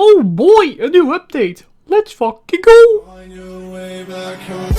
Oh boy, a new update. Let's fucking go. On your way back home.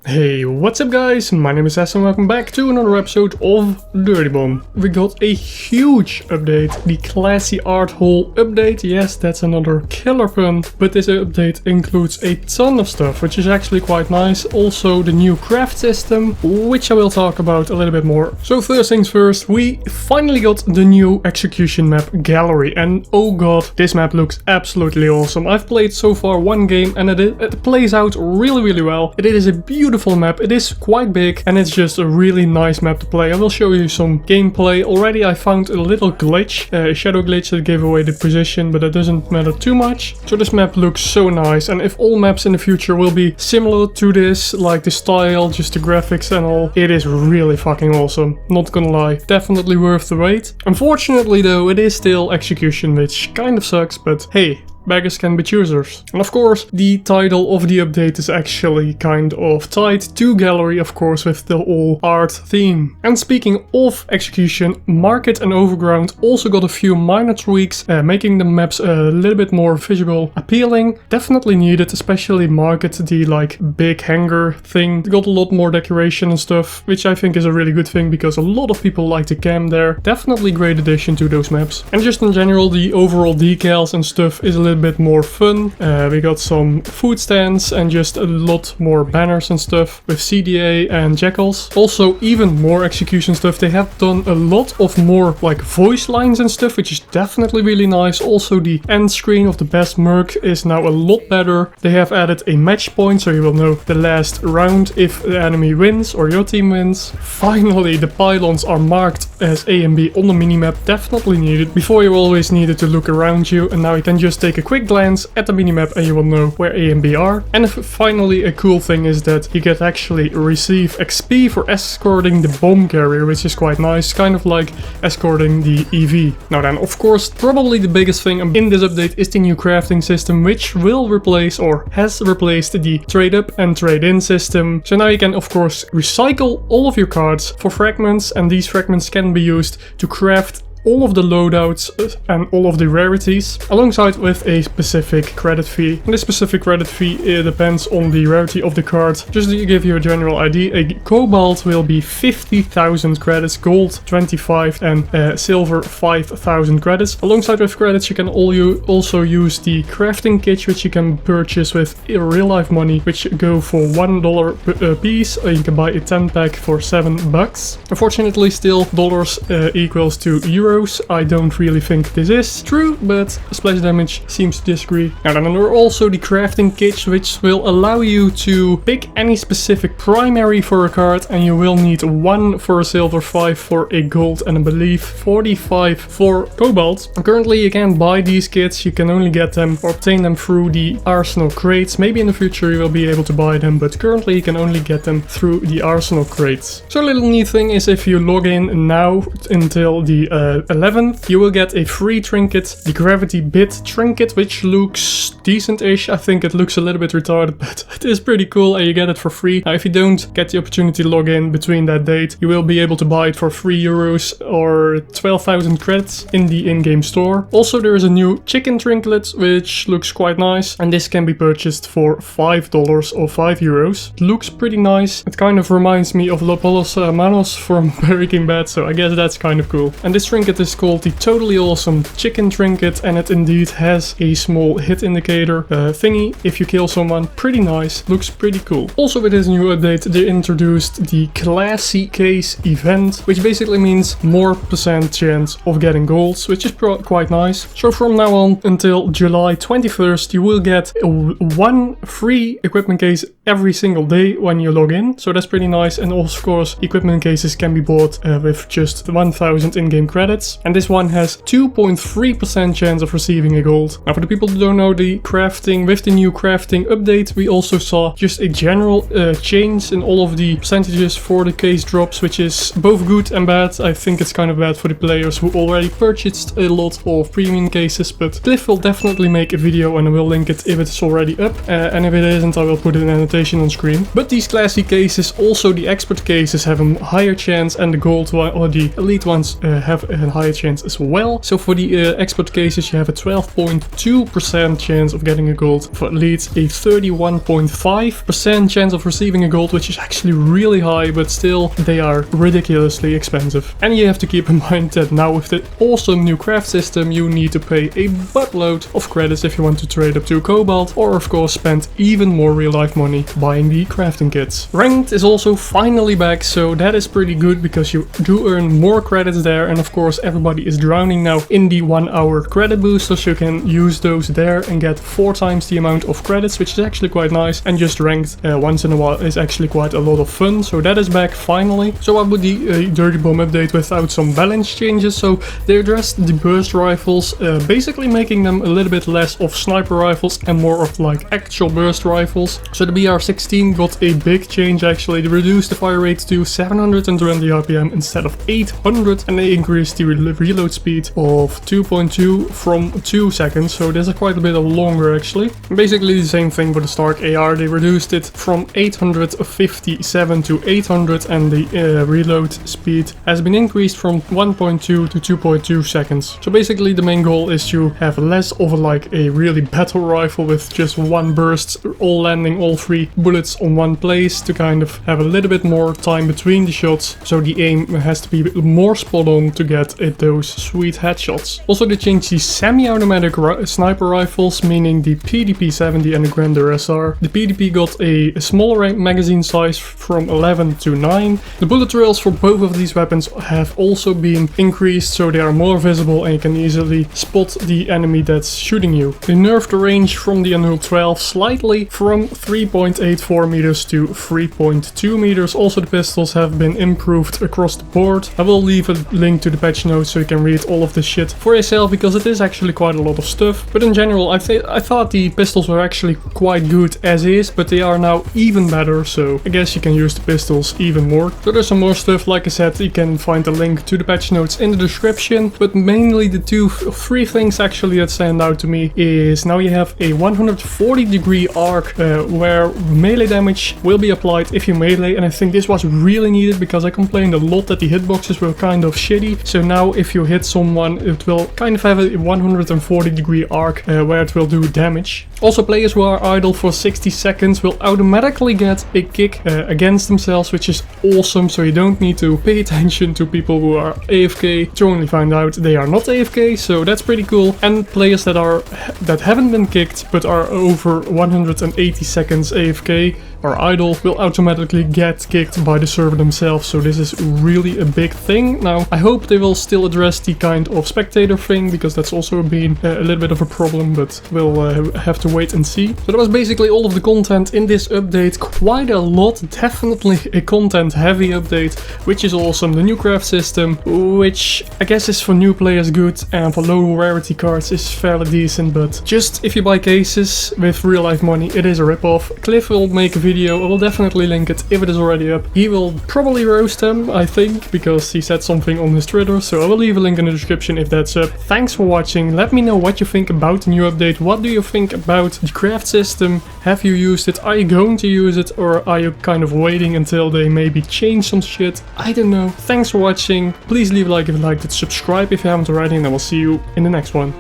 Hey, what's up guys? My name is S and welcome back to another episode of Livon. We got a huge update, the classy art hole update. Yes, that's another killer pun, but this update includes a ton of stuff, which is actually quite nice. Also the new craft system, which I will talk about a little bit more. So first things first, we finally got the new execution map gallery, and oh god, this map looks absolutely awesome. I've played so far one game and it plays out really well. It is a beautiful map, it is quite big and it's just a really nice map to play. I will show you some gameplay. Already I found a little glitch, a shadow glitch that gave away the position, but that doesn't matter too much. So this map looks so nice, and if all maps in the future will be similar to this, like the style, just the graphics and all, it is really fucking awesome. Not gonna lie, definitely worth the wait. Unfortunately though, it is still execution, which kind of sucks, but hey, beggars can be choosers. And of course, the title of the update is actually kind of tied to gallery, of course, with the all art theme. And speaking of execution, Market and Overground also got a few minor tweaks, making the maps a little bit more visual appealing. Definitely needed, especially Market, the like big hangar thing. It got a lot more decoration and stuff, which I think is a really good thing because a lot of people like to camp there. Definitely great addition to those maps. And just in general, the overall decals and stuff is a little bit more fun. We got some food stands and just a lot more banners and stuff with CDA and jackals. Also even more execution stuff. They have done a lot of more like voice lines and stuff, which is definitely really nice. Also the end screen of the best merc is now a lot better. They have added a match point, so you will know the last round if the enemy wins or your team wins. Finally, the pylons are marked as A and B on the minimap. Definitely needed. Before you always needed to look around you, and now you can just take a quick glance at the minimap and you will know where A and B are. And finally, a cool thing is that you get actually receive XP for escorting the bomb carrier, which is quite nice, kind of like escorting the EV. Now then, of course, probably the biggest thing in this update is the new crafting system, which will replace or has replaced the trade up and trade in system. So now you can of course recycle all of your cards for fragments, and these fragments can be used to craft all of the loadouts and all of the rarities, alongside with a specific credit fee. And this specific credit fee depends on the rarity of the card. Just to give you a general idea, a cobalt will be 50,000 credits, gold 25, and silver 5,000 credits. Alongside with credits, you can also use the crafting kits, which you can purchase with real life money, which go for $1 a piece. You can buy a 10 pack for $7. Unfortunately, still dollars equals to euros. I don't really think this is true, but Splash Damage seems to disagree. Now then, there are also the crafting kits, which will allow you to pick any specific primary for a card, and you will need 1 for a silver, 5 for a gold, and I believe 45 for cobalt. Currently you can't buy these kits, you can only get them or obtain them through the Arsenal crates. Maybe in the future you will be able to buy them, but currently you can only get them through the Arsenal crates. So a little neat thing is if you log in now until the 11th, you will get a free trinket, the Gravity Bit trinket, which looks decent-ish. I think it looks a little bit retarded, but it is pretty cool and you get it for free. Now if you don't get the opportunity to log in between that date, you will be able to buy it for 3 euros or 12,000 credits in the in-game store. Also there is a new chicken trinket, which looks quite nice, and this can be purchased for $5 or 5 euros. It looks pretty nice. It kind of reminds me of Los Hermanos from Breaking Bad, so I guess that's kind of cool. And this trinket is called the Totally Awesome Chicken Trinket, and it indeed has a small hit indicator thingy if you kill someone. Pretty nice, looks pretty cool. Also with this new update, they introduced the Classy Case event, which basically means more % chance of getting golds, which is quite nice. So from now on until July 21st, you will get 1 free equipment case every single day when you log in, so that's pretty nice. And of course, equipment cases can be bought with just 1,000 in-game credits. bullets, and this one has 2.3% chance of receiving a gold. Now for the people who don't know the crafting, with the new crafting update we also saw just a general change in all of the percentages for the case drops, which is both good and bad. I think it's kind of bad for the players who already purchased a lot of premium cases, but Cliff will definitely make a video and I will link it if it's already up, and if it isn't I will put an annotation on screen. But these classy cases, also the expert cases, have a higher chance, and the gold one or the elite ones have a higher chance as well. So for the expert cases you have a 12.2% chance of getting a gold. For elite a 31.5% chance of receiving a gold, which is actually really high, but still they are ridiculously expensive. And you have to keep in mind that now with the awesome new craft system you need to pay a buttload of credits if you want to trade up to cobalt, or of course spend even more real life money buying the crafting kits. Ranked is also finally back, so that is pretty good because you do earn more credits there, and of course everybody is drowning now in the 1 hour credit boosters, so you can use those there and get 4 times the amount of credits, which is actually quite nice, and just ranked once in a while is actually quite a lot of fun. So that is back finally. So what would the Dirty Bomb update without some balance changes? So they addressed the burst rifles, basically making them a little bit less of sniper rifles and more of like actual burst rifles. So the BR-16 got a big change actually. They reduced the fire rate to 720 RPM instead of 800, and they increased the reload speed of 2.2 from 2 seconds, so this is quite a bit longer actually. Basically the same thing for the Stark AR. They reduced it from 857 to 800, and the reload speed has been increased from 1.2 to 2.2 seconds. So basically the main goal is to have less of like a really battle rifle with just one burst, all landing all 3 bullets on one place, to kind of have a little bit more time between the shots, so the aim has to be more spot on to get those sweet headshots. Also they changed the semi-automatic sniper rifles, meaning the PDP-70 and the Grander SR. The PDP got a smaller magazine size from 11 to 9. The bullet trails for both of these weapons have also been increased, so they are more visible and you can easily spot the enemy that's shooting you. They nerfed the range from the Annual 12 slightly, from 3.84 meters to 3.2 meters. Also the pistols have been improved across the board. I will leave a link to the patch notes so you can read all of this shit for yourself, because it is actually quite a lot of stuff. But in general I thought the pistols were actually quite good as is, but they are now even better, so I guess you can use the pistols even more. So there's some more stuff, like I said, you can find a link to the patch notes in the description, but mainly the 3 things actually that stand out to me is now you have a 140-degree arc where melee damage will be applied if you melee, and I think this was really needed because I complained a lot that the hitboxes were kind of shitty. So now if you hit someone it will kind of have a 140-degree arc where it will do damage. Also players who are idle for 60 seconds will automatically get a kick against themselves, which is awesome, so you don't need to pay attention to people who are AFK to only find out they are not AFK, so that's pretty cool. And players that haven't been kicked but are over 180 seconds AFK or idle will automatically get kicked by the server themselves, so this is really a big thing. Now I hope they will still address the kind of spectator thing, because that's also been a little bit of a problem, but we'll have to wait and see. So that was basically all of the content in this update. Quite a lot, definitely a content heavy update, which is awesome. The new craft system, which I guess is for new players good, and for low rarity cards is fairly decent, but just if you buy cases with real life money it is a ripoff. Cliff will make a video, I will definitely link it if it is already up. He will probably roast them, I think, because he said something on his Twitter, so I will leave a link in the description if that's up. Thanks for watching, let me know what you think about the new update. What do you think about the craft system? Have you used it? Are you going to use it, or are you kind of waiting until they maybe change some shit? I don't know. Thanks for watching, please leave a like if you liked it, subscribe if you haven't already, and I will see you in the next one.